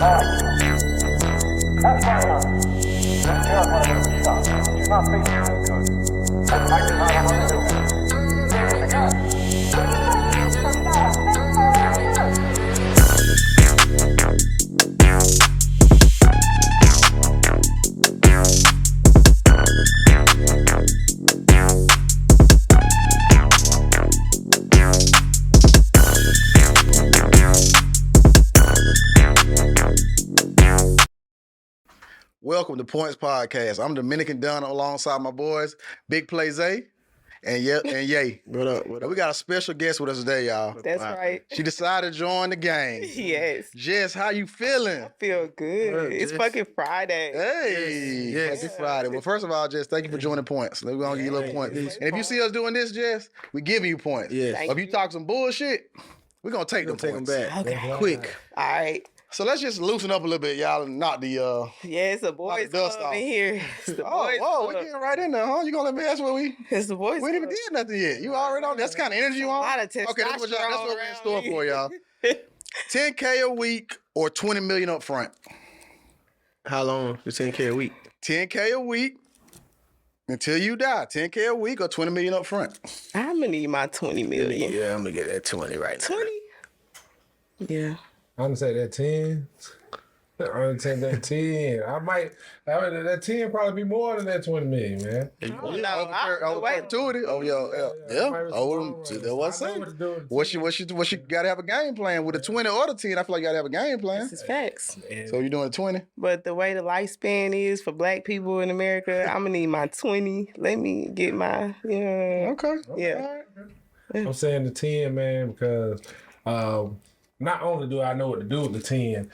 That's my line. You're not going to be shot. You're not feeling very good. I do not want to do it. Give me the gun. Welcome to Points Podcast. I'm Dominican Dunn alongside my boys, Big Play Zay and Yay. What up? And we got a special guest with us today, y'all. That's right. She decided to join the gang. Yes. Jess, how you feeling? I feel good. Well, It's Jess. fucking Friday. Hey, Yes. Happy Friday. Well, first of all, Jess, thank you for joining Points. We're going to give you a little points. Yes. And if you see us doing this, Jess, we giving you points. Yes. Thank If you talk some bullshit, we're going to take them Take them points. back. Okay. Quick. All right. So let's just loosen up a little bit, y'all, and not the... Yeah, it's a boys dust club off. in here. It's the Oh, boys whoa, we club. getting right in there, huh? You gonna let me ask what we... It's the boys We ain't even club. did nothing yet. You already on. That's the kind of energy you A on. lot of Okay, that's what we're in testosterone store around for, y'all. $10K a week or $20 million up front. How long? The 10K a week. $10K a week until you die. $10K a week or $20 million up front. I'm gonna need my 20 million. Yeah, I'm gonna get that 20 right now. 20? Yeah. I'm gonna say that 10. I'm gonna take that 10. That 10 probably be more than that 20 million, man. Oh, no. Over perpetuity. Oh, yeah. Oh, that's what I'm saying. What you gotta have a game plan with the 20 or the 10. I feel like you gotta have a game plan. This is facts. So you're doing a 20. But the way the lifespan is for black people in America, I'm gonna need my 20. Let me get my, Okay. Yeah. I'm saying the 10, man, because not only do I know what to do with the 10,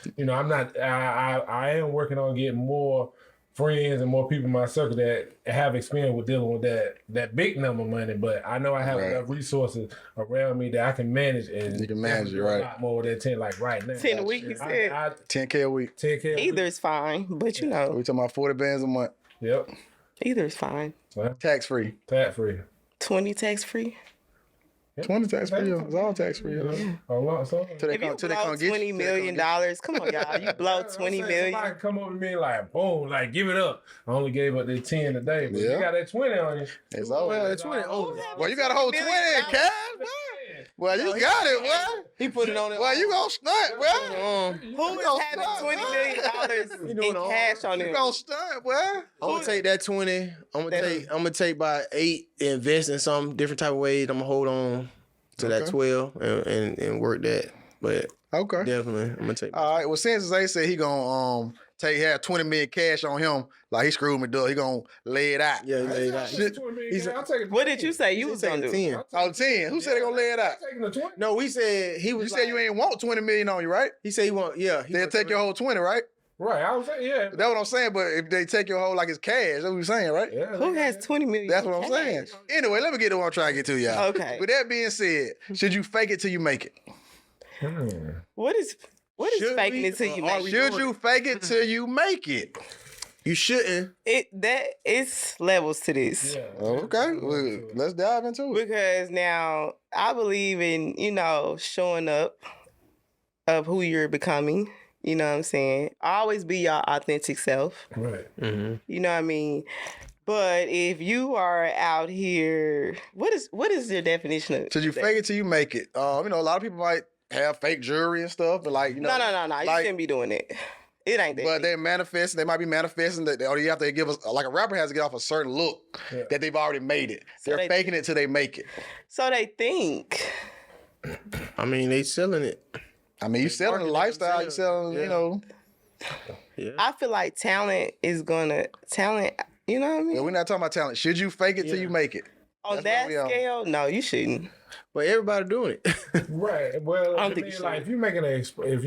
I am working on getting more friends and more people in my circle that have experience with dealing with that big number of money, but I know I have enough resources around me that I can manage and You can manage it, do right. a lot more than 10 like right now. 10 a week, you said. 10K a week. 10K a week. Either is fine, but We talking about 40 bands a month. Yep. either is fine. Tax free. Tax free. 20 tax free. 20 tax free. It's all tax free. A lot, so. Till they If you come blow get you. $20 million, come on, y'all. You blow 20 million. Somebody come over to me like, boom, like, give it up. I only gave up the 10 today, but Yeah. you got that 20 on you. It's over. Well, it's 20 over. Well, you got a whole 20 in cash, boy. Well, you got it, boy. He put it on it. Well, you gonna stunt, boy. Who is gonna having start, $20 million in cash on You them? gonna stunt, boy. I'm gonna take that 20. I'm gonna take about 8, invest in some different type of ways. I'm gonna hold on to that 12 and work that. But Okay. definitely, I'm gonna take. All right. Well, since Zay said he gonna have 20 million cash on him, like he screwed me, dog. He gonna lay it out. Yeah, he laid out. I'll take it. What did you say you was He gonna said do? 10. Oh, 10. Who said they gonna lay it out? I'm taking the 20. No, we said he was. You said you ain't want 20 million on you, right? He said he want. Yeah, he They'll want take your whole 20, right? Right, I was saying, yeah. That's what I'm saying. But if they take your whole like it's cash, that's what you're saying, right? Yeah, Who has 20 million? That's what I'm saying. Anyway, let me get to what I'm trying to get to, y'all. Okay. With that being said, should you fake it till you make it? What is Should faking we, it till you or are make we it? Should you fake it till you make it? You shouldn't. It's levels to this. Yeah. Okay, well, let's dive into it. Because now I believe in, showing up of who you're becoming. You know what I'm saying? Always be your authentic self. Right. You know what I mean? But if you are out here, what is your definition of Should you that? fake it till you make it? A lot of people might have fake jewelry and stuff, but like, No. You like- shouldn't be doing it. It ain't that. But they manifest. They might be manifesting that, or you have to give us like a rapper has to get off a certain look that they've already made it. So They're they- faking it till they make it. So they think. I mean, they selling it. I mean, you selling the lifestyle. You selling, Yeah. I feel like talent. You know what I mean? Yeah, we're not talking about talent. Should you fake it till you make it? On That's that what we on. scale, no, you shouldn't. But everybody doing it. Right. Well, I don't I think mean, you like should. if you're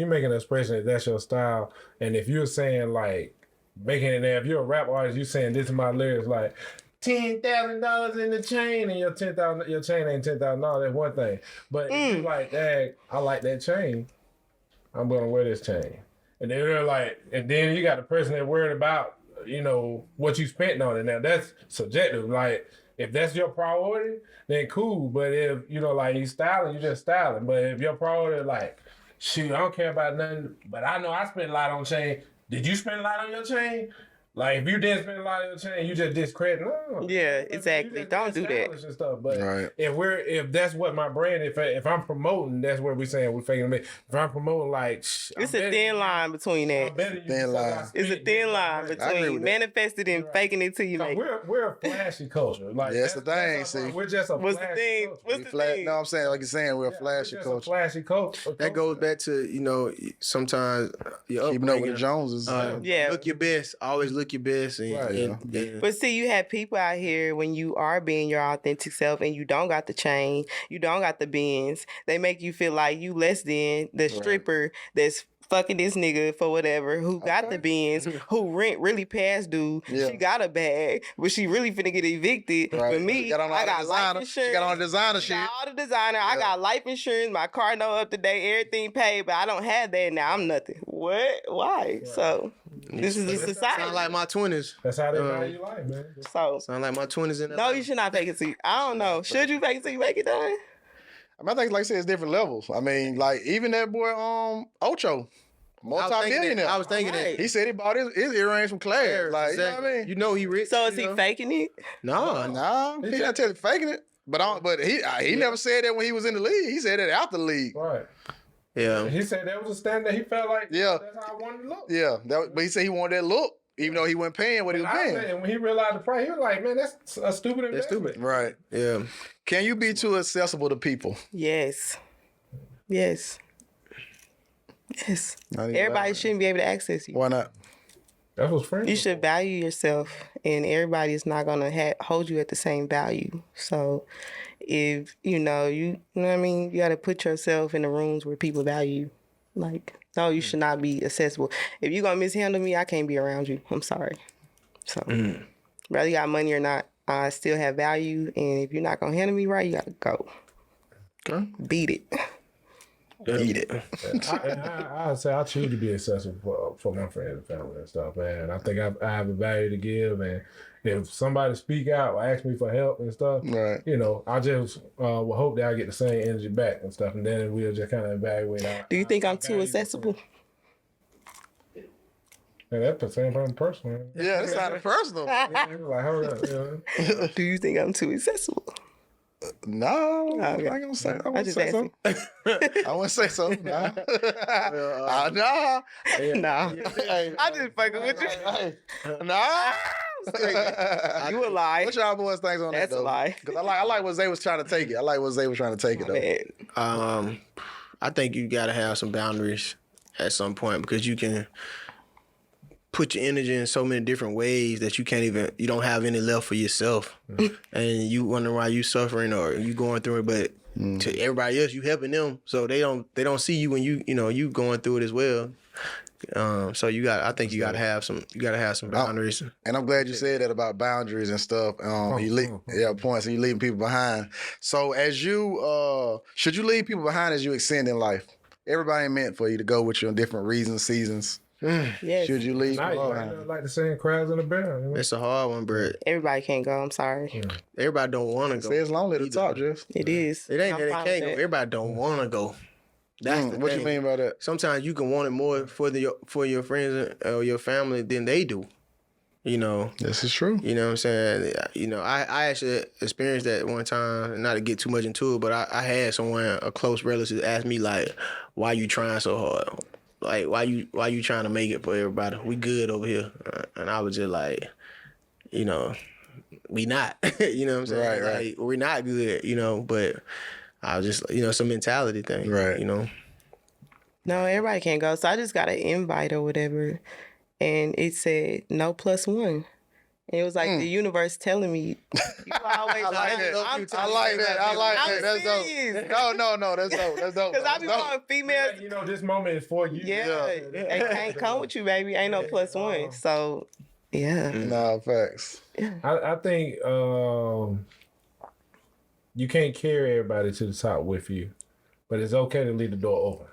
making an expression that that's your style, and if you're saying like making it there, if you're a rap artist, you saying this is my lyrics, like $10,000 in the chain, and your chain ain't $10,000. That's one thing. But if you like, dang, I like that chain, I'm gonna wear this chain. And they're like, and then you got the person that worried about, what you spent on it. Now that's subjective. Like, if that's your priority, then cool. But if, like you styling, you just styling. But if your priority, like, shoot, I don't care about nothing, but I know I spent a lot on chain. Did you spend a lot on your chain? Like, if you didn't spend a lot on your chain, you just discredit. No, Yeah, exactly. Don't do that. And stuff. But Right. if that's what my brand, if I'm promoting, that's what we're saying we're faking it. If I'm promoting, like, It's a thin line between that. Thin line. It's a thin line agree between with that. manifested and faking it till you make it. We're a flashy culture. Like, That's the thing, that's our see. point. We're just a What's the flashy thing? culture. What's We the flat. thing? No, I'm saying, like you're saying, we're a We're flashy just a culture. flashy culture. That goes back to, you know, sometimes your Keeping up with upbringing. the Joneses. Yeah. Look your best. Always look your best. And, Right, and But see, you have people out here when you are being your authentic self and you don't got the chain, you don't got the Benz, they make you feel like you less than the stripper that's fucking this nigga for whatever, who got the Benz, who rent really past due. Yeah. She got a bag, but she really finna get evicted. Right. But me, She got on all I the got life designer. insurance. She got on the designer She shit. got all the designer. I got life insurance. My car no up to date. Everything paid, but I don't have that now. I'm nothing. What? Why? So this is a society. sound like my 20s. That's how they value life, man. So Sound like my 20s in no, you should not fake it till you. I don't know. Should you fake it till you make it done? I mean, I think, like I said, it's different levels. I mean, like, even that boy, Ocho, multi-millionaire. I was thinking Right. that. He said he bought his earrings from Claire. Like, you know what I mean? You know he rich. So is you he know? faking it? No, Nah, he not telling faking it. But he never said that when he was in the league. He said that after the league. Right. Yeah. He said that was a standard. He felt like Yeah. that's how I wanted to look. Yeah, but he said he wanted that look, even though he wasn't paying what he was paying. And when he realized the price, he was like, man, that's a stupid investment. That's stupid. Right. Yeah. Can you be too accessible to people? Yes. Yes. Yes. I need Everybody that. shouldn't be able to access you. Why not? That's what's friends. You should value yourself, and everybody is not gonna hold you at the same value. So, if you know what I mean, you got to put yourself in the rooms where people value you. Like, no, you should not be accessible. If you gonna mishandle me, I can't be around you. I'm sorry. So, whether you got money or not, I still have value, and if you're not gonna handle me right, you gotta go. Okay. Beat it. Eat it. I'd say I choose to be accessible for my friends and family and stuff, man. I think I have a value to give, and if somebody speak out or ask me for help and stuff, Right. you know, I just will hope that I get the same energy back and stuff, and then we'll just kind of evaluate. Do you think I'm too accessible? And that's the same thing personal. Yeah, this sounded personal. Like, hold on, you know. Do you think I'm too accessible? No, Okay. I ain't gonna say. I I wouldn't just say so. I wouldn't say so. Nah. Nah. Nah. Hey, I just fucking with you. hey. Nah. You a lie. What y'all boys think on That's that a though? lie. Because I like what Zay was trying to take it. I like what Zay was trying to take it though. Man. I think you gotta have some boundaries at some point because you can put your energy in so many different ways that you don't have any left for yourself. And you wonder why you suffering or you going through it, but to everybody else, you helping them. So they don't see you when you going through it as well. So I think you gotta have some boundaries. And I'm glad you said that about boundaries and stuff. Points, and you leaving people behind. So as you, should you leave people behind as you extend in life? Everybody ain't meant for you to go with you in different reasons, seasons. Yes. Should you leave Nah, people you behind? like the saying, crabs in the barrel. You know? It's a hard one, but Everybody can't go. I'm sorry. everybody don't want to Say go. it's lonely at the top, Jess. It is. It ain't I'm that they fine can't with go. that. Everybody don't want to go. That's the What thing. you mean by that? Sometimes you can want it more for your friends or your family than they do. You know. This is true. You know what I'm saying? You know, I actually experienced that one time, not to get too much into it, but I had someone, a close relative, ask me, like, why you trying so hard? Like, why you trying to make it for everybody? We good over here. And I was just like, you know, we not. You know what I'm saying? Right. Like, we're not good, you know, but I was just, you know, it's a mentality thing. Right. You know? No, everybody can't go. So I just got an invite or whatever. And it said no +1. And it was like the universe telling me, you always I like that. I'm I like that. I like I'm that. That's dope. serious. No, that's dope. That's dope. Because I be That's dope. wanting females. You know, this moment is for you. Yeah, they can't come with you, baby. Ain't no +1. So, yeah. Nah, facts. I think you can't carry everybody to the top with you, but it's okay to leave the door open.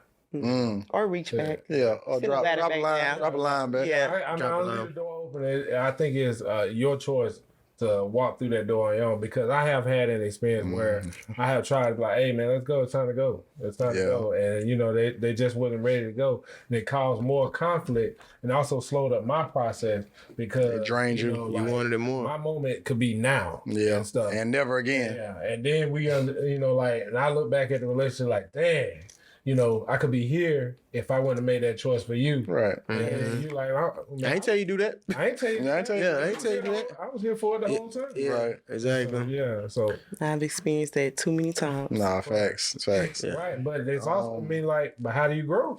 Or reach back. Yeah. Or Send a drop battery a back line. down. Drop a line back. Yeah. I Drop a don't line. leave the door open. I think it's your choice to walk through that door on your own, because I have had an experience where I have tried to be like, hey man, let's go, it's time to go. It's time to go. And you know, they just wasn't ready to go. And it caused more conflict and also slowed up my process because It drained you. know, You like, wanted it more. my moment could be now. Yeah. And stuff. And never again. Yeah. And then you know, like, and I look back at the relationship like, dang, you know, I could be here if I wouldn't have made that choice for you. Right. And you like, I ain't tell you do that. I ain't tell you. Yeah, I ain't tell you. Yeah, I ain't tell you that. I was here for it the whole time. Yeah, Right. exactly. Yeah. So I've experienced that too many times. Nah, facts. Facts. Yeah. right, but it's also I mean like, but how do you grow?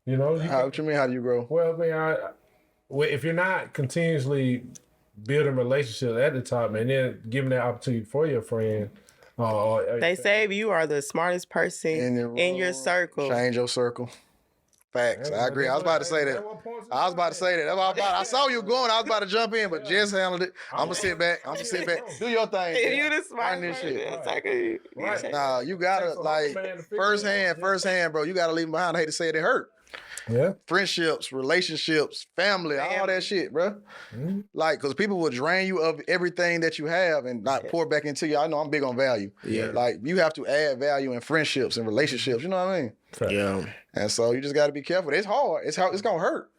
You know, What you mean? How do you grow? well, I mean, well, if you're not continuously building relationships at the top and then giving that opportunity for your friend, They say if you are the smartest person in your circle. Change your circle. Facts. I agree. I was about to say that. I was about to say that. That's what I saw you going. I was about to jump in, but Jess handled it. I'm gonna sit back. Do your thing. If you the Run smartest this person, shit. it's like a, Right. Nah, you gotta like first hand, bro. You gotta leave them behind. I hate to say it, it hurt. Yeah. Friendships, relationships, family, all that shit, bro. Like, cause people will drain you of everything that you have and not pour back into you. I know I'm big on value. Yeah. Like, you have to add value in friendships and relationships. You know what I mean? Yeah. And so you just got to be careful. It's hard. It's gonna hurt.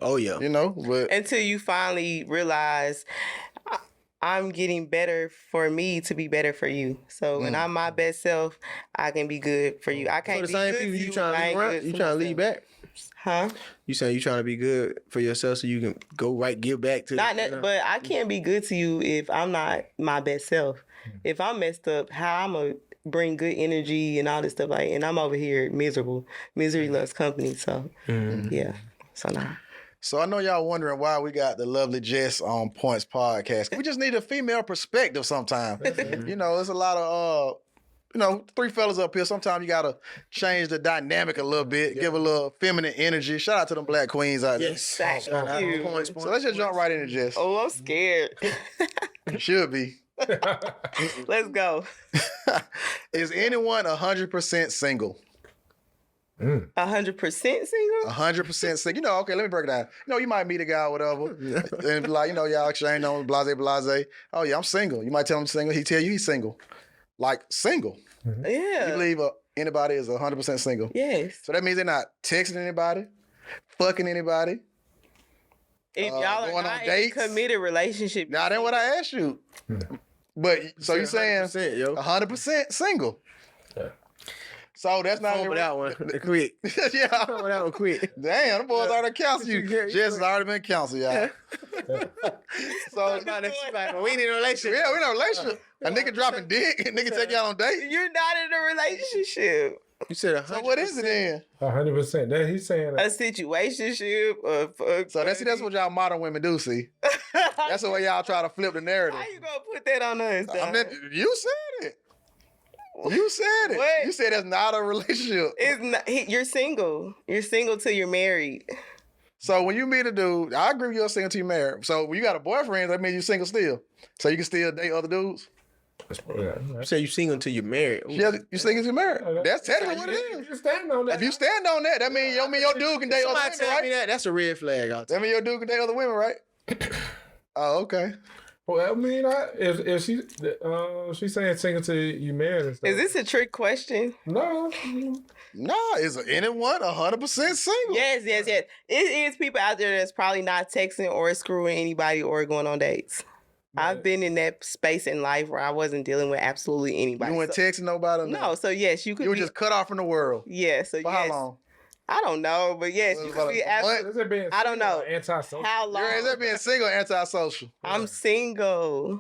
Oh yeah. You know, but until you finally realize I'm getting better for me to be better for you. So when I'm my best self, I can be good for you. I So can't the be same good people to you you trying if I to ain't lead around, good you for trying to lead myself. back. Huh? You saying you trying to be good for yourself so you can go right, give back to. But I can't be good to you if I'm not my best self. If I'm messed up, how I'm gonna bring good energy and all this stuff and I'm over here miserable. Misery loves company. So yeah. So now. So I know y'all wondering why we got the lovely Jess on Points Podcast. We just need a female perspective sometimes. You know, there's a lot of three fellas up here. Sometimes you gotta change the dynamic a little bit, give a little feminine energy. Shout out to them black queens out there. Yes. Thank you. Points. So let's just jump right into Jess. Oh, I'm scared. Should be. Let's go. Is anyone 100% single? 100% single? 100% single. You know, okay, let me break it down. You know, you might meet a guy or whatever, and be like, y'all exchange on blase. Oh yeah, I'm single. You might tell him single. He tell you he's single. Like single. Yeah. You believe anybody is 100% single? Yes. So that means they're not texting anybody, fucking anybody. If y'all are going on not in a dates? committed relationship, Now, then what I asked you. But so you saying 100%, yo. 100% single? So that's not Over that one. Quick. yeah. Over that one quick. Damn, the boys already counseled you. Yeah. Jess has already been counseled, y'all. So We need a relationship. yeah, we in a relationship. A nigga dropping dick, a nigga take y'all on date. you're not in a relationship. You said 100%. So what is it then? 100%. That he's saying A situationship. So that's what y'all modern women do, see. That's the way y'all try to flip the narrative. How you gonna put that on us? I dog? mean, you said it. You said it. What? You said that's not a relationship. It's not, you're single. You're single till you're married. So when you meet a dude, I agree with you single till you married. So when you got a boyfriend, that means you single still. So you can still date other dudes. You say you single until you're married. Ooh. Yeah, you single till you married. That's technically what it is. You stand on that. If you stand on that, that means your dude can date other Somebody women, tell me right? that. That's a red flag. I'll tell That means your dude can date other women, right? Oh, okay. Well, I mean, if she's saying single till you married and stuff. Is this a trick question? No. Nah, is anyone 100% single? Yes. It is people out there that's probably not texting or screwing anybody or going on dates. I've been in that space in life where I wasn't dealing with absolutely anybody. You weren't So- texting nobody? no, so yes, you could You were be. just cut off from the world. Yeah, so For yes. how long? I don't know, but yes, you could be What? absolutely. Is it being I don't know. antisocial? How long? Is that being single or antisocial? I'm single.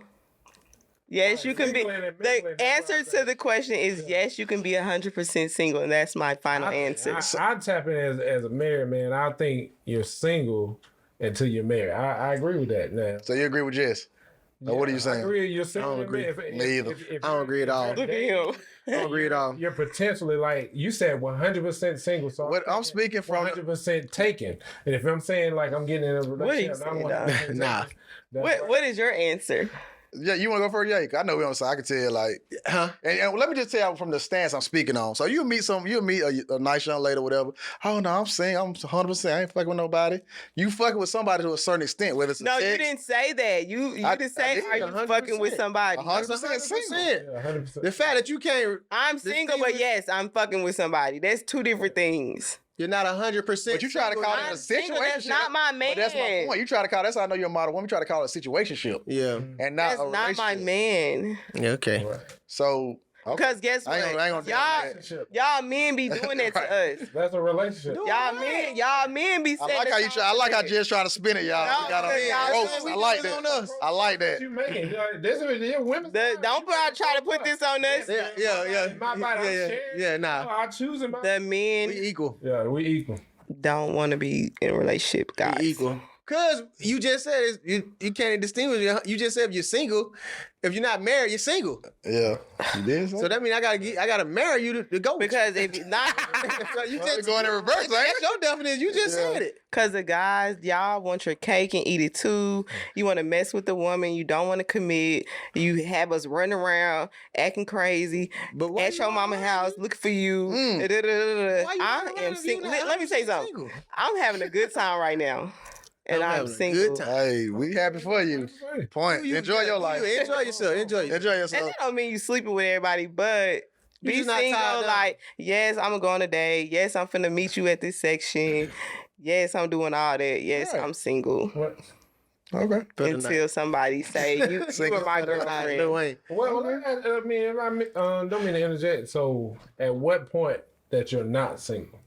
Yes, you can be. Single and The mingling, answer that's what to the question is yes, you can be 100% single, and that's my final answer. I tap in as a married man. I think you're single until you're married. I agree with that now. So you agree with Jess? Or what are you I saying? agree. You're single. I don't agree. Me either. I don't agree at all. Look at him. I don't agree at all. You're potentially, like you said, 100% single. So What I'm speaking from 100% taken. And if I'm saying like I'm getting in a relationship, What are you I'm saying, 100% Nah. taken, What is your answer? Yeah, you want to go first? Yeah, I know we on the side. I can tell, like, Huh? and let me just tell you from the stance I'm speaking on. So you'll meet a nice young lady or whatever. Oh no, I'm single. I'm 100%. I ain't fucking with nobody. You fucking with somebody to a certain extent, whether it's a No, text, you didn't say that. You didn't say, did. are you 100%. fucking with somebody? 100% single. Yeah, 100%. The fact that you can't, I'm single, but yes, I'm fucking with somebody. That's two different things. you're not 100%. But you try to call it a I'm single, situation. that's not my man. But that's my point. You try to call. That's how I know you're a model woman. You try to call it a situationship Yeah. and not That's a not my relationship. man. Yeah. Okay. So okay. Because guess what? I ain't gonna tell you that. Y'all men be doing that to us. That's a relationship. Y'all men be I saying like how you try. I like how Jess trying to spin it, y'all. No, We got y'all a roast. do it I like on that. us. I like that. You making this is women. Don't try to put this on us. Yeah. My body, I'm Yeah. sharing. Yeah. Nah. I choose my. The men We equal. Yeah, we equal. don't want to be in a relationship, guys. We equal. Cause you just said you can't distinguish. You just said if you're single, if you're not married, you're single. Yeah, you did. So that means I gotta marry you to go. with Because if you're not, you. So you just going in reverse, ain't That's it? your definition. You just said it. because the guys, y'all want your cake and eat it too. You want to mess with the woman. You don't want to commit. You have us running around acting crazy But why at you your running mama around house if you- looking for you. Why you I running around am if you single. not Let me tell you 100% something. single? I'm having a good time right now, and I'm I'm having a single. good time. Hey, we happy for you. Point. Enjoy your life. Enjoy yourself. Enjoy yourself. Enjoy And yourself. that don't mean you sleeping with everybody, but You be just not tied single. down. Like, yes, I'm gonna go on a date. Yes, I'm finna meet you at this section. Yes, I'm doing all that. Yes, Right. I'm single. What? Okay. For the Until somebody say you Single are my for the night. girlfriend. No way. Well, I mean, don't mean to interject. So, at what point that you're not single?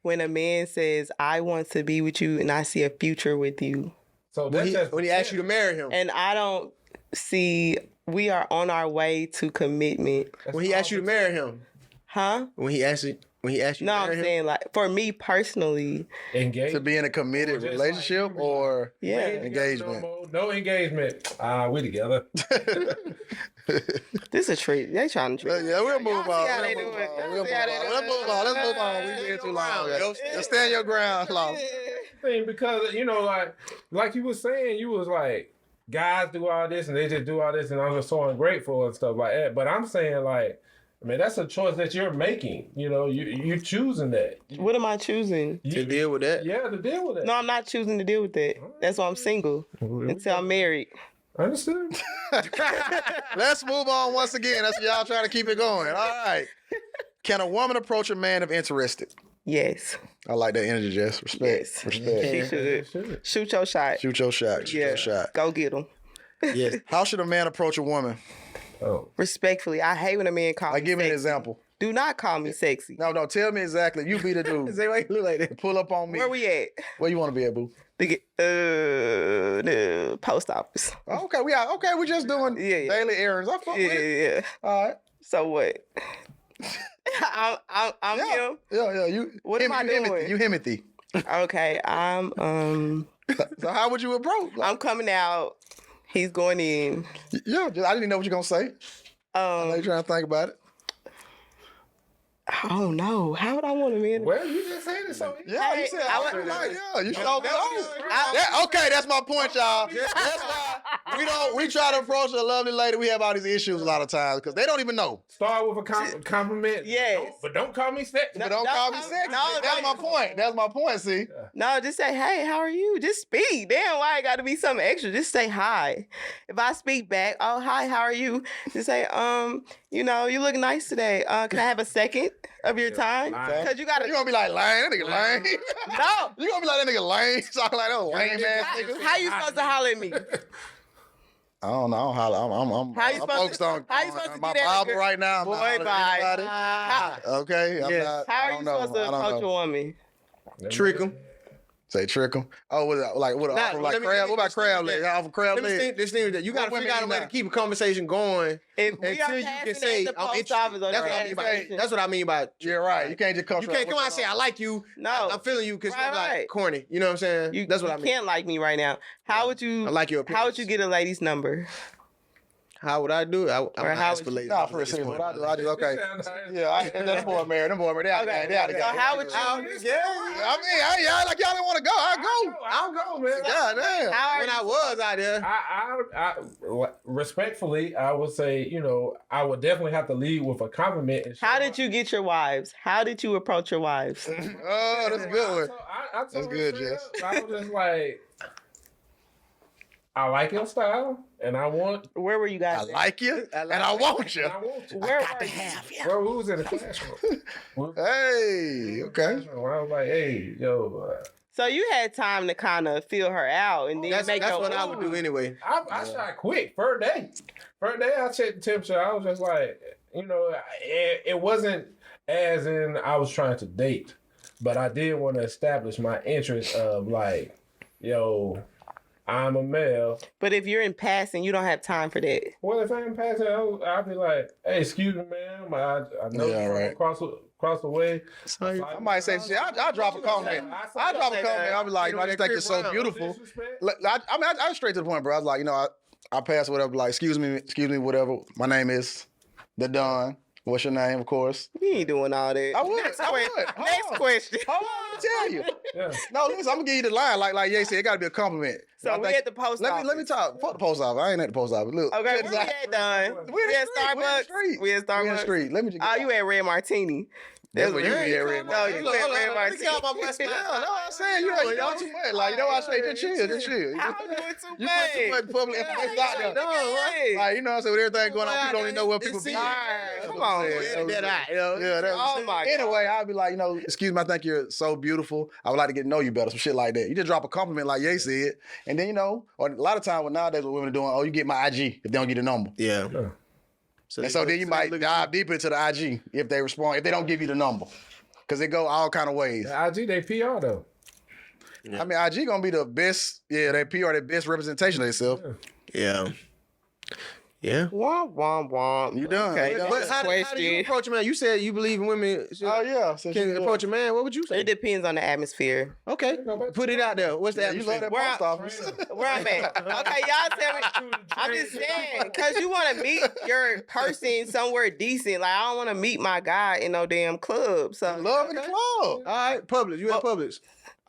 When a man says, I want to be with you and I see a future with you, So When that's he asks you to marry him. and I don't see we are on our way to commitment. When he asks you to marry him. Huh? When he asks you No, to I'm marry him. saying like for me personally, engaged To be in a committed Just relationship like- or yeah. engagement. No engagement. We together. This is a treat. They trying to treat. Yeah, we'll move on. see how they We'll do move it. on. Y'all We'll see move how on. they do Let's it. move on. Let's move on. We did too long. Just stand your ground, Law. Thing because like you was saying, you was like guys do all this and they just do all this and I'm just so ungrateful and stuff like that. But I'm saying like, I mean, that's a choice that you're making. You know, you're choosing that. What am I choosing? To deal with that. Yeah, to deal with it. No, I'm not choosing to deal with that. That's why I'm single until I'm married. Understood? Let's move on once again. That's y'all trying to keep it going. All right. Can a woman approach a man if interested? Yes. I like that energy, Jess. Respect. Yes. Respect. She should. Shoot your shot. Shoot your shot. Shoot Yeah. your shot. Go get him. Yes. How should a man approach a woman? Oh. Respectfully. I hate when a man calls me Like, give me an sexy. example. Do not call me sexy. No, tell me exactly. You be the dude. Say why you look like that. Pull up on me. Where we at? Where you want to be at, boo? The post office. Okay, we just doing Yeah. daily errands. I fuck with it. Yeah. All right. So what? I'm Yeah. him. Yeah. You. What am I doing? You Himothy. Okay. I'm So how would you approach? I'm coming out. He's going in. Yeah. I didn't know what you're gonna say. I know you're trying to think about it. I don't know. How would I want a man? Well, you just said it so easy. Yeah, you Hey, said I I would- you showed me okay, that's my point, y'all. That's why we try to approach a lovely lady. We have all these issues a lot of times because they don't even know. Start with a compliment. Yes. But don't call me sexy. But don't call me sexy. no, That's my point. That's my point. See, No, just say, hey, how are you? Just speak. Damn, why it got to be something extra? Just say hi. If I speak back, oh, hi, how are you? Just say, you look nice today. Can I have a second of your time? Because you got you to. gonna be like lame. That nigga lame. No. You gonna be like that nigga lame. Talking like that lame ass nigga. How you supposed to holler at me? I don't know. I don't holler. I'm How you I'm supposed focused to- on how you supposed to my get at a Bible girl? right now. I'm Boy, not hollering at bye. anybody. Okay, I'm Yes. not. How I are don't you know. supposed to I don't approach know. a woman? Trick him. Say trick him. Oh, what? Like what? Nah, Offer like let me- crab? let me What about crab distinguish leg? that. Offer crab Let me leg. distinguish that. You got to What figure out a women way eat to now? keep a conversation going If we until are you can passing say, at the I'm post interested. office or That's the what I gas mean by station. That's what I mean by. You're right. You can't just come. You can't come out and say I like you. No. I'm feeling you because Right, you're like right. corny. You know what I'm saying? You, That's what you I mean. can't like me right now. How would you? I like your How would appearance. you get a lady's number? How would I do it? I'm not how asking would for you- ladies. Nah, for a second. What I do? Okay. Yeah, them boy married. Them boy married. They out Okay. there. They out So there. how would you? I mean, I like y'all didn't want to go. I go. I'll go, man. God damn. When I was out there, Respectfully, I would say, I would definitely have to lead with a compliment. And How did you get your wives? How did you approach your wives? Oh, that's a good one. I told That's her good, straight Jess. up, I was just like, I like your style, and I want. Where were you I guys? like you, and I want you. And I want you. Where were you? Bro, we was in the classroom. Hey, okay. I was like, hey, yo. So you had time to kind of feel her out and then that's make your what I move. would do anyway. I shot quick. First day, I checked the temperature. I was just like, it wasn't as in I was trying to date, but I did want to establish my interest of like, yo, I'm a male. But if you're in passing, you don't have time for that. Well, if I'm passing, I'll be like, hey, excuse me, ma'am. I know Yeah, you're right. across the way. I might say shit. I'll drop a comment. I'll drop a comment. I'll be like, I just think you're so beautiful. I straight to the point, bro. I was like, I pass whatever. Like, excuse me, whatever. My name is the Don. What's your name, of course? You ain't doing all that. I would. Next I question. would. Hold Next on. question. Hold on, let me tell you. Yeah. No, listen, I'm gonna give you the line. Like Ye said, it gotta be a compliment. So I we think- at the post Let office. me talk. Fuck the post office. I ain't at the post office. Look. Okay, check where we this out. at, Don? We in We the at street. We in the Starbucks? street. We at We in the Starbucks? street. Let me just get Oh, you at Red Martini. That's what you be at, Red No, Martini. you Look, at hold Red on, let me Martini. get out my best Yeah, spot. no, I'm saying you ain't doing too much. Like, you know what I say? Just chill. I'm doing too You put too much public information out there. Hey. Like, you know what I'm saying? With everything going on, people don't even know where people It's be. easy. Come on. Yeah, that's Oh my God. Anyway, I'll be like, excuse me, I think you're so beautiful. I would like to get to know you better, some shit like that. You just drop a compliment like Ye said, and then, or a lot of times nowadays what women are doing, you get my IG if they don't get the number. Yeah. And so then you might dive deeper into the IG if they respond, if they don't give you the number. Because it go all kind of ways. The IG, they PR though. I mean, IG gonna be the best, they PR, their best representation of themselves. Yeah. Yeah. Womp, womp, womp. You done. Okay, You done. But how do you question. approach a man? You said you believe in women Oh, yeah. So can approach a man. What would you say? It depends on the atmosphere. Okay. Put it out there. What's the You love atmosphere? that Where post office. Where I'm at. Okay, y'all tell me. I'm just saying, because you want to meet your person somewhere decent. Like, I don't want to meet my guy in no damn club. So, Love in the club. All right, Publix. You at Publix.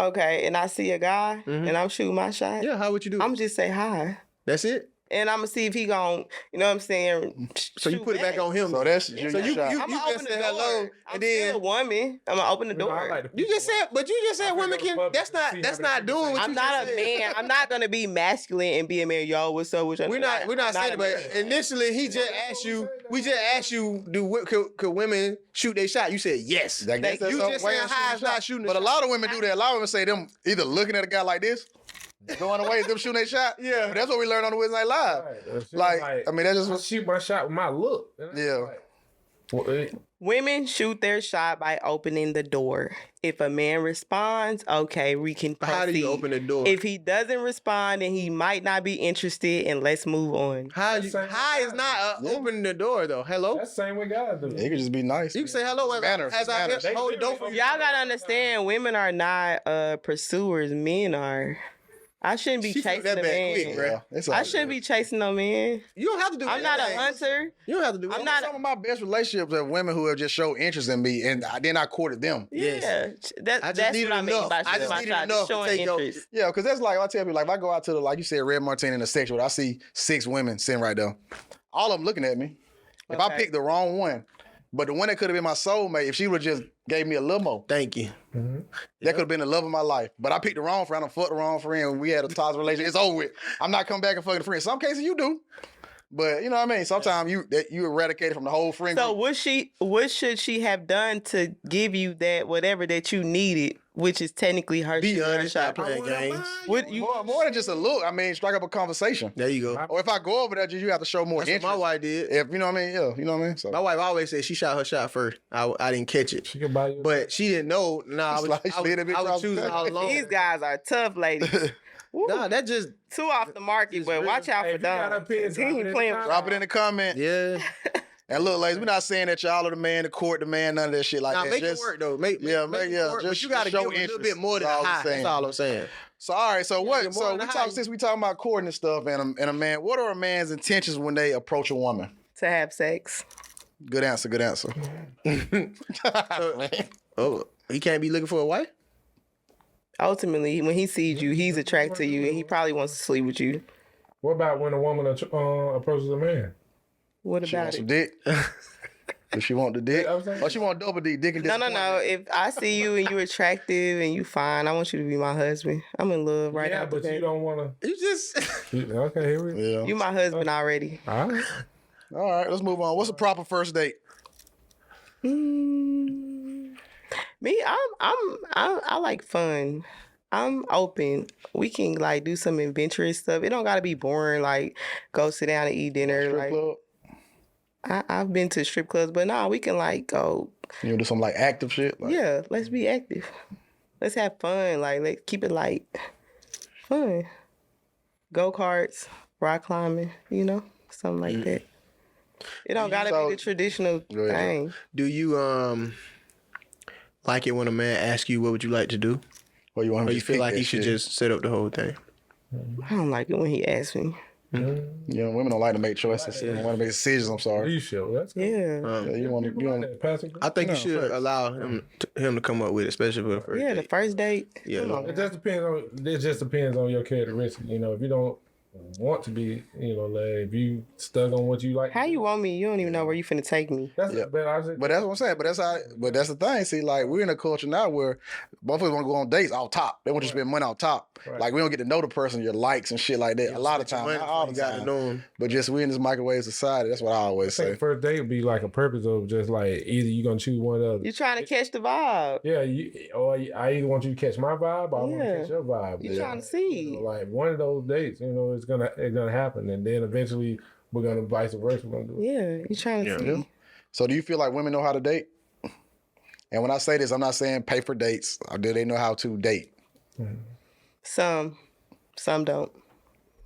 okay, and I see a guy and I'm shooting my shot. Yeah, how would you do? I'm just say hi. That's it? And I'm going to see if he gon', you know what I'm saying? So you put it back on him. So that's So your you shot. you I'm just gonna open the said door. hello, I'm and still a then woman. I'm gonna open the I door. like the you just said, but you just said women can. That's not doing what I'm you not just a said. man. I'm not gonna be masculine and be a man. Yo, what's up with you? We're not saying it, but initially he just asked you. We just asked you, could women shoot their shot? You said yes. I guess that's You some just way saying of hi shooting is a not shot. shooting a But a shot. lot of women do that. A lot of women say them either looking at a guy like this, going away, them shooting their shot. Yeah. But that's what we learned on the Wednesday Night Live. Like, I mean, that's I just shoot my shot with my look. And I'm Yeah. like, well, Women shoot their shot by opening the door. If a man responds, okay, we can proceed. How do you open the door? If he doesn't respond, then he might not be interested, and let's move on. Hi Same is not opening the door though. Hello. that's the same way guys do. it could just be nice. You can say hello Manners, as I manners. hold the door for you. Y'all gotta understand, women are not pursuers. Men are. I shouldn't be She took chasing that a back man. quick, bro. Yeah, it's I all shouldn't good. be chasing no man. You don't have to do. I'm not a anything. hunter. You don't have to do. I'm anything. not- Some of my best relationships are women who have just showed interest in me, and then I courted them. Yes. Yeah, I just that's needed what I mean enough. by I shooting just my needed shot, enough to showing take your- interest. Yeah, because that's like, I tell people, like, if I go out to like you said, Red Martini in the sexual, I see 6 women sitting right there. All of them looking at me. If I Okay. picked the wrong one, but the one that could have been my soulmate, if she would just gave me a limo, Thank you. that could have been the love of my life. But I picked the wrong friend. I fucked the wrong friend. We had a toxic relationship. It's over with. I'm not coming back and fucking the friend. Some cases you do. But you know what I mean? Sometimes you eradicate it from the whole friend So group. what should she have done to give you that whatever that you needed, which is technically her Be shooting her honest. shot? Stop playing games. What you More than just a look. I mean, strike up a conversation. There you go. Or if I go over there, you have to show more That's what interest. my wife did. If you know what I mean, yeah, you know what I mean. So My wife always said she shot her shot first. I didn't catch it, She can buy you. but she didn't know. Nah, I was, Like, I slid a was, bit I was across choosing the- all along. These guys are tough ladies. Woo. Nah, that just Too off the market, but watch out Hey, for if you got Don. a pin, He drop it ain't in the playing. comments. drop it in the comment. yeah. And look, ladies, we're not saying that y'all are the man to court the man, none of that shit like Nah, that. make Just- it work though. Make yeah, it just work, but you gotta show give it a little interest. bit more than a That's all I'm high. saying. That's all I'm saying. So all right, so what? get more So than we the talk high. since we talking about courting and stuff, and a man. What are a man's intentions when they approach a woman? To have sex. Good answer. Good answer. Oh, he can't be looking for a wife? ultimately, when he sees you, he's attracted to you, and he probably wants to sleep with you. What about when a woman approaches a man? What She about wants it? some dick. Does she want the dick? I'm saying- Or she want double dick? Dick and No. If I see you and you attractive and you fine, I want you to be my husband. I'm in love right yeah, out the but you gate. don't want You just to. Okay, here we go. Yeah. You my husband already. All right. All right, let's move on. What's a proper first date? Me, I like fun. I'm open. We can like do some adventurous stuff. It don't gotta be boring. Like go sit down and eat dinner. Strip Like club? I've been to strip clubs, but no, we can like go. You know, do some like active shit? Like, Yeah, let's be active. Let's have fun. Like let's keep it light. Fun. Go karts, rock climbing. You know, something like that. It don't gotta So- be the traditional Go ahead, thing. do you like it when a man asks you what would you like to do, Or you want him or to you just feel pick like that he should shit? just set up the whole thing? I don't like it when he asks me. You know, women don't like to make choices. They don't want to make decisions. I'm sorry. You should. That's cool. Yeah. Yeah, you want to. You want. Pastor. I think you No, should facts. allow him to come up with it, especially for the first Yeah, the date. first date. Yeah. Come on. It just depends on your characteristics. You know, if you don't want to be, you know, like if you stuck on what you like. How you want me? You don't even know where you finna take me. That's Yeah. but I just, But that's what I'm saying. But that's how. But that's the thing. See, like we're in a culture now where motherfuckers want to go on dates off top. They want to spend money off top. Right. Like we don't get to know the person, your likes and shit like that. A lot of times, not all the you got to time. know him. But just we in this microwave society. That's what I always I think say. first date would be like a purpose of just like either you gonna choose one or the other. You trying to catch the vibe. Yeah, I either want you to catch my vibe or I want to Yeah. catch your vibe. You Yeah. trying to see. You know, like one of those dates, you know, it's gonna happen, and then eventually we're gonna vice versa. We're gonna do it. Yeah, you trying to see. Yeah. So do you feel like women know how to date? And when I say this, I'm not saying pay for dates. Or do they know how to date? Some don't.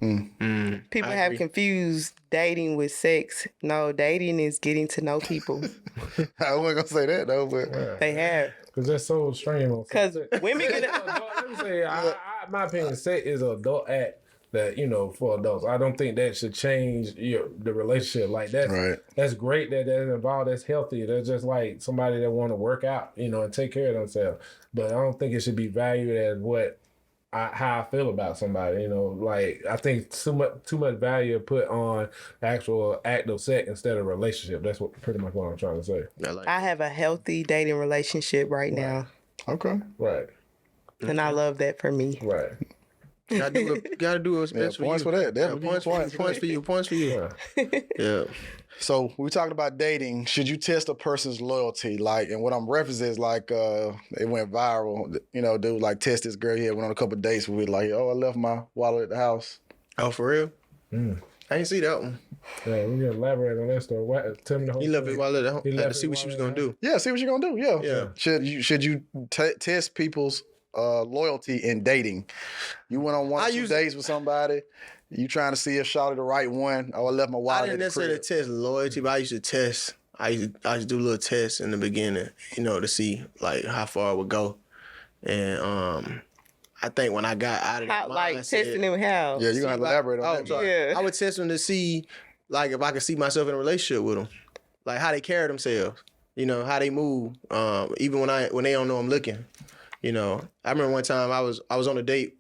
People I have agree. confused dating with sex. No, dating is getting to know people. I wasn't gonna say that though, but They have. Because that's so extreme. on Because sex. women get Let me say, my opinion, sex is an adult act that, you know, for adults. I don't think that should change the relationship. Like that's Right. that's great that that's involved. That's healthy. That's just like somebody that want to work out, you know, and take care of themselves. But I don't think it should be valued as how I feel about somebody. You know, like I think too much value put on the actual act of sex instead of relationship. That's pretty much what I'm trying to say. I have a healthy dating relationship right now. okay. Right. And I love that for me. Right. Gotta do what's Yeah, best for points you. for that. Yeah, Definitely points for you. Points for you. Yeah. Yeah. So we talking about dating. Should you test a person's loyalty? Like, and what I'm referencing is like, it went viral. You know, dude, like test this girl here. Went on a couple of dates with like, oh, I left my wallet at the house. Oh, for real? I ain't see that one. Yeah, we can elaborate on that story. Tell me the whole He left his story. wallet at home. He Had left to see his what she was wallet gonna at do. Yeah, see what you're gonna do. Yeah. Yeah. Should you test people's loyalty in dating? You went on one or two dates with somebody. You trying to see if shawty the right one. Oh, I left my I wallet didn't at the necessarily crib. test loyalty, but I used to test. I used to do a little tests in the beginning, you know, to see like how far it would go. And I think when I got out of How, that, like testing them how? Yeah, you're gonna have to elaborate on Oh, that. sorry. Yeah. I would test them to see, like, if I could see myself in a relationship with them, like how they carry themselves, you know, how they move, even when they don't know I'm looking, you know. I remember one time I was on a date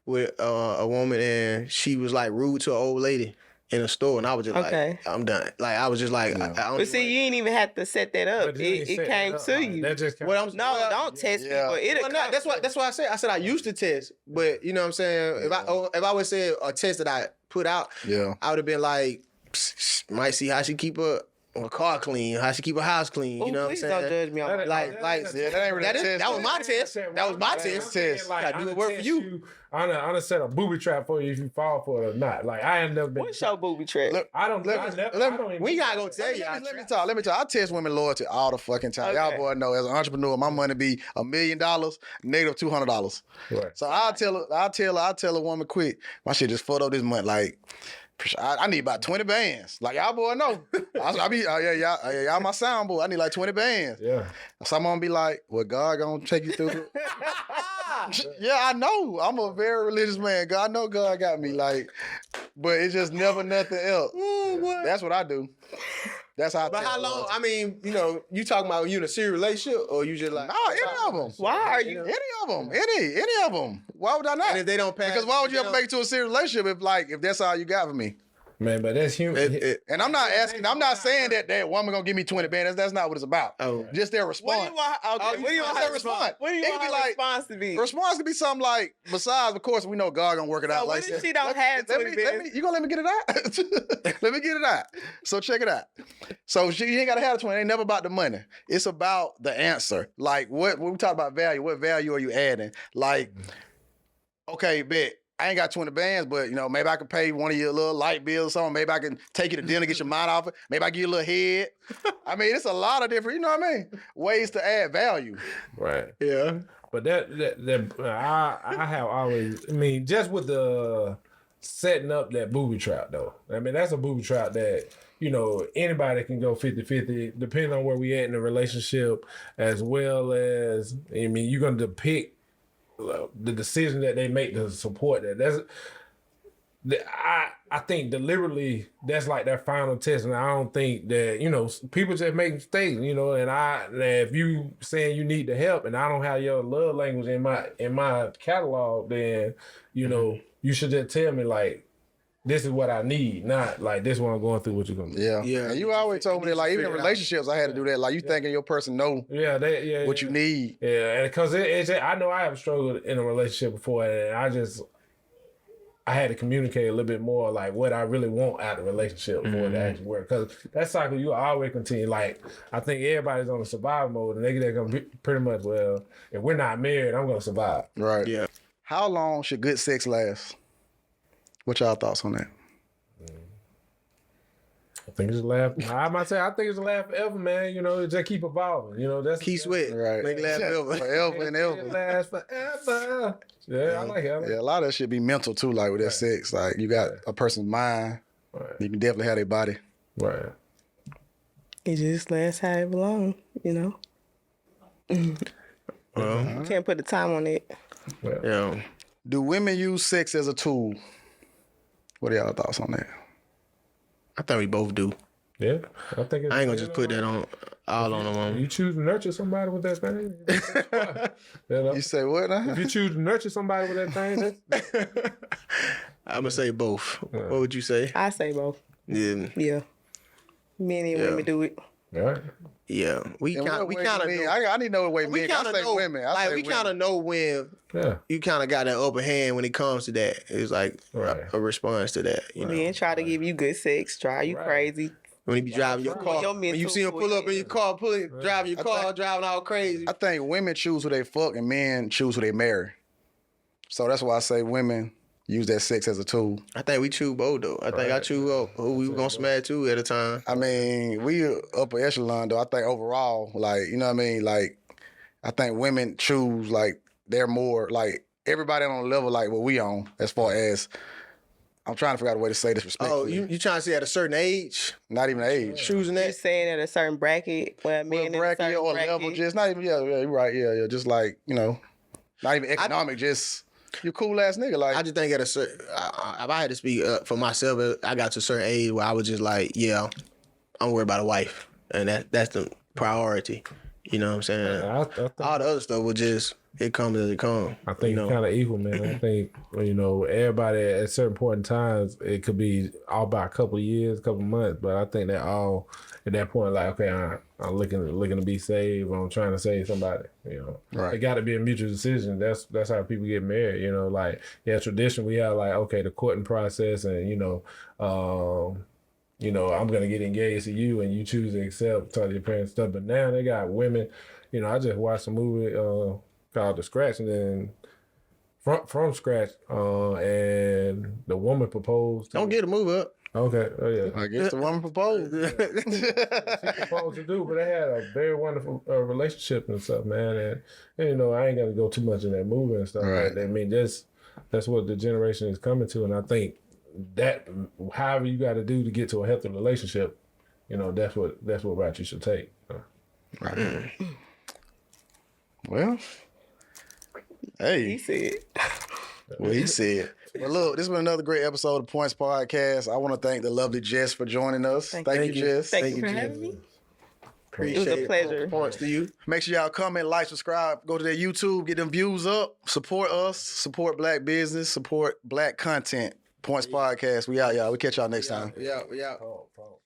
with a woman and she was like rude to an old lady in a store, and I was just Okay. like, I'm done. Like I was just like, I don't. But see, you ain't even have to set that up. But you ain't It set came up, to like, you. That just Well, No, don't test Yeah. people. It'll Well, no, come. that's why I said I used to test, but you know what I'm saying. If I would say a test that I put out, Yeah. I would have been like, might see how she keep her car clean, how she keep her house clean. You Ooh, know what I'm please saying? don't judge me on my Like, Yeah, that ain't really a test. that was my test. That was my test. test. Like, Gotta do the work for you. I'm gonna set a booby trap for you if you fall for it or not. Like I ain't never been. What's your booby trap? Look, I don't. let I me- never, let I me- don't even We do not that. gonna tell you. Let me talk. I test women loyalty all the fucking time. Y'all Okay. boy know as an entrepreneur, my money be $1 million, negative $200. Right. So I'll tell a woman quick, my shit just fucked up this month. Like, I need about 20 bands. Like y'all boy know. I be y'all my sound boy. I need like 20 bands. Yeah. Someone be like, well, God gonna take you through. Yeah, I know. I'm a very religious man. God, I know God got me. Like, but it's just never nothing else. That's what I do. That's how. But how long? I mean, you talking about you in a serious relationship, or you just like? No, any of them. Why are you? Any of them. Any of them. Why would I not? And if they don't pass, because why would you ever make it to a serious relationship if that's all you got for me? Man, but that's human. And I'm not asking. I'm not saying that woman gonna give me 20 bands. That's not what it's about. Oh. Just their response. What do you want? Okay, what do you want her response? What do you want her response to be? Response could be something like, besides, of course, we know God gonna work it out. So like what if she don't have 20 bands? You gonna let me get it out? Let me get it out. So check it out. So she ain't gotta have the 20. It ain't never about the money. It's about the answer. Like what when we talk about value, what value are you adding? Like, okay, bet. I ain't got 20 bands, but maybe I can pay one of your little light bills or something. Maybe I can take you to dinner, get your mind off it. Maybe I give you a little head. I mean, it's a lot of different, ways to add value. Right. Yeah. But I have always, just with the setting up that booby trap though. I mean, that's a booby trap that, anybody can go 50-50, depending on where we at in the relationship, as well as, you're going to depict the decision that they make to support that. I think deliberately that's like their final test, and I don't think that people just make mistakes, and if you saying you need the help and I don't have your love language in my catalog, then you should just tell me like, this is what I need, not like this is what I'm going through. What you're gonna do? Yeah. And you always told me that, like, even in relationships, I had to do that. Like, you thinking your person know what you need. Yeah, and because I know I have struggled in a relationship before, and I had to communicate a little bit more, like what I really want out of the relationship for it to actually work. Because that cycle, you always continue. Like, I think everybody's on a survival mode, and they're gonna be pretty much, well, if we're not married, I'm gonna survive. Right. Yeah. How long should good sex last? What y'all thoughts on that? I think it's laugh. I might say I think it's laugh forever, man. It just keep evolving. That's Keith Sweat. Right. Make laugh forever. Forever and It ever. lasts forever. Yeah, I like it. Yeah, a lot of that shit be mental too, like with that sex. Like, you got a person's mind. Right. You can definitely have their body. Right. It just lasts how it belongs, Well, Can't put the time on it. yeah. Do women use sex as a tool? What are y'all thoughts on that? I think we both do. Yeah, I think it's, I ain't gonna just put that on all on them. You choose to nurture somebody with that thing. You say what now? If you choose to nurture somebody with that thing, that's, I'm gonna say both. What would you say? I say both. Yeah. Yeah. Men and women do it. right? Yeah. We In kind what way of men? I need to know what way we men. kind I of say know women. I like say we women. kind of know when Yeah. you kind of got that upper hand when it comes to that. It's like Right. a response to that. Men try to give you good sex, drive you crazy. When you be driving your car, Your when you mental see him pull up in your car, driving your car, driving all crazy. I think women choose who they fuck and men choose who they marry. So that's why I say women use that sex as a tool. I think we choose both though. I think I choose who we were gonna smash to at a time. I mean, we upper echelon though. I think overall, like, you know what I mean? Like, I think women choose, like, they're more, like, everybody on a level like what we on, as far as, I'm trying to figure out a way to say this respectfully. Oh, you trying to say at a certain age, Not even age. choosing You're that? saying at a certain bracket, where Well, men in a bracket certain or bracket. level, just not even, yeah, you're right, yeah, just like, not even economic, just, you cool ass nigga, like. I just think at a certain, if I had to speak for myself, I got to a certain age where I was just like, yeah, I'm worried about a wife, and that's the priority. You know what I'm saying? I think, All the other stuff was just, it comes as it comes. I think you it's know? kind of equal, man. I think, everybody at certain point in times, it could be all by a couple of years, a couple of months, but I think that all at that point, like, okay, I'm looking to be saved, or I'm trying to save somebody, Right. It got to be a mutual decision. That's how people get married, like, tradition, we have like, okay, the courting process, and, I'm going to get engaged to you and you choose to accept, talk to your parents stuff. But now they got women, I just watched a movie called The Scratch, and then from Scratch, and the woman proposed. Don't get a move up. Okay, oh yeah. I guess the woman proposed. She proposed to do, but they had a very wonderful relationship and stuff, man. And I ain't gonna go too much in that movie and stuff Right. like that. I mean, that's what the generation is coming to, and I think that however you got to do to get to a healthy relationship, that's what route you should take. Right. Well, hey, He said, what he said. Well, look, this has been another great episode of Points Podcast. I want to thank the lovely Jess for joining us. Thank you, Jess. Thank you for Jess. having me. Appreciate It was a pleasure. Points to you. Make sure y'all comment, like, subscribe, go to their YouTube, get them views up, support us, support black business, support black content. Points Podcast. We out, y'all. We catch y'all next time. Yeah. Pause.